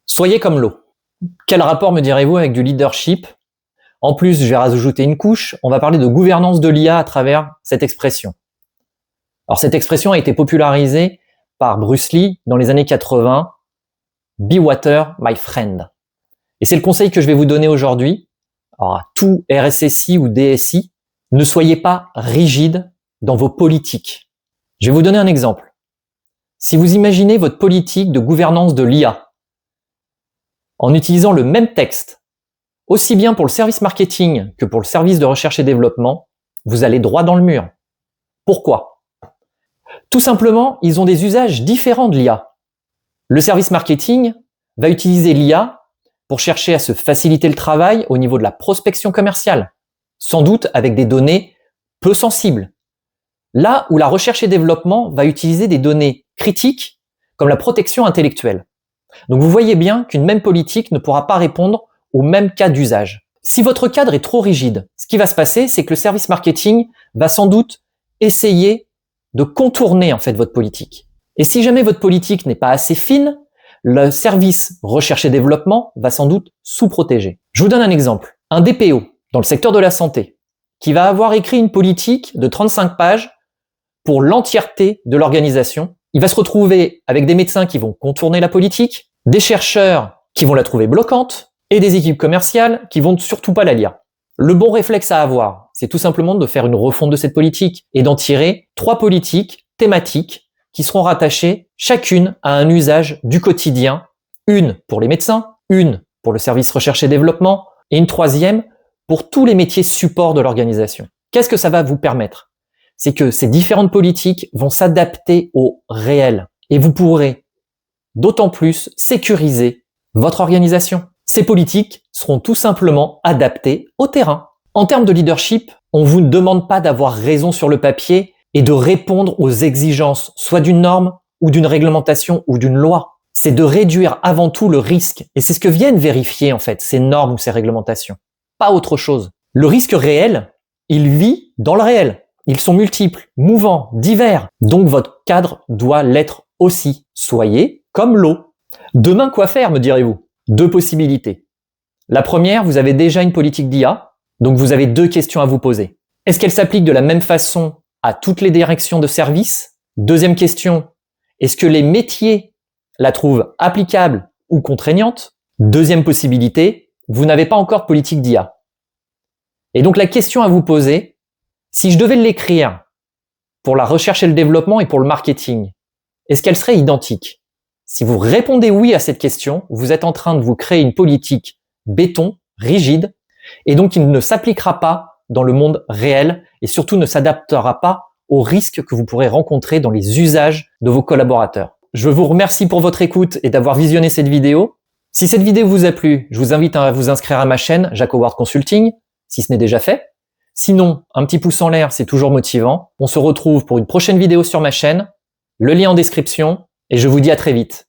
Soyez comme l'eau. Quel rapport me direz-vous avec du leadership? En plus, je vais rajouter une couche, on va parler de gouvernance de l'IA à travers cette expression. Alors cette expression a été popularisée par Bruce Lee dans les années 80, Be water, my friend. Et c'est le conseil que je vais vous donner aujourd'hui. Alors à tout RSSI ou DSI, ne soyez pas rigide dans vos politiques. Je vais vous donner un exemple. Si vous imaginez votre politique de gouvernance de l'IA, en utilisant le même texte, aussi bien pour le service marketing que pour le service de recherche et développement, vous allez droit dans le mur. Pourquoi? Tout simplement, ils ont des usages différents de l'IA. Le service marketing va utiliser l'IA pour chercher à se faciliter le travail au niveau de la prospection commerciale, sans doute avec des données peu sensibles. Là où la recherche et développement va utiliser des données critiques comme la protection intellectuelle. Donc vous voyez bien qu'une même politique ne pourra pas répondre au même cas d'usage. Si votre cadre est trop rigide, ce qui va se passer, c'est que le service marketing va sans doute essayer de contourner en fait votre politique. Et si jamais votre politique n'est pas assez fine, le service recherche et développement va sans doute sous-protéger. Je vous donne un exemple. Un DPO dans le secteur de la santé qui va avoir écrit une politique de 35 pages pour l'entièreté de l'organisation. Il va se retrouver avec des médecins qui vont contourner la politique, des chercheurs qui vont la trouver bloquante et des équipes commerciales qui vont surtout pas la lire. Le bon réflexe à avoir, c'est tout simplement de faire une refonte de cette politique et d'en tirer 3 politiques thématiques qui seront rattachées chacune à un usage du quotidien, une pour les médecins, une pour le service recherche et développement et une 3e pour tous les métiers support de l'organisation. Qu'est-ce que ça va vous permettre? C'est que ces différentes politiques vont s'adapter au réel et vous pourrez d'autant plus sécuriser votre organisation. Ces politiques seront tout simplement adaptées au terrain. En termes de leadership, on ne vous demande pas d'avoir raison sur le papier et de répondre aux exigences soit d'une norme ou d'une réglementation ou d'une loi. C'est de réduire avant tout le risque et c'est ce que viennent vérifier en fait ces normes ou ces réglementations. Pas autre chose. Le risque réel, il vit dans le réel. Ils sont multiples, mouvants, divers. Donc votre cadre doit l'être aussi. Soyez comme l'eau. Demain, quoi faire, me direz-vous? 2 possibilités. La première, vous avez déjà une politique d'IA, donc vous avez 2 questions à vous poser. Est-ce qu'elle s'applique de la même façon à toutes les directions de service? Deuxième question, est-ce que les métiers la trouvent applicable ou contraignante? Deuxième possibilité, vous n'avez pas encore de politique d'IA. Et donc la question à vous poser, si je devais l'écrire pour la recherche et le développement et pour le marketing, est-ce qu'elle serait identique? Si vous répondez oui à cette question, vous êtes en train de vous créer une politique béton, rigide, et donc qui ne s'appliquera pas dans le monde réel et surtout ne s'adaptera pas aux risques que vous pourrez rencontrer dans les usages de vos collaborateurs. Je vous remercie pour votre écoute et d'avoir visionné cette vidéo. Si cette vidéo vous a plu, je vous invite à vous inscrire à ma chaîne Jacques Howard Consulting, si ce n'est déjà fait. Sinon, un petit pouce en l'air, c'est toujours motivant. On se retrouve pour une prochaine vidéo sur ma chaîne, le lien en description, et je vous dis à très vite.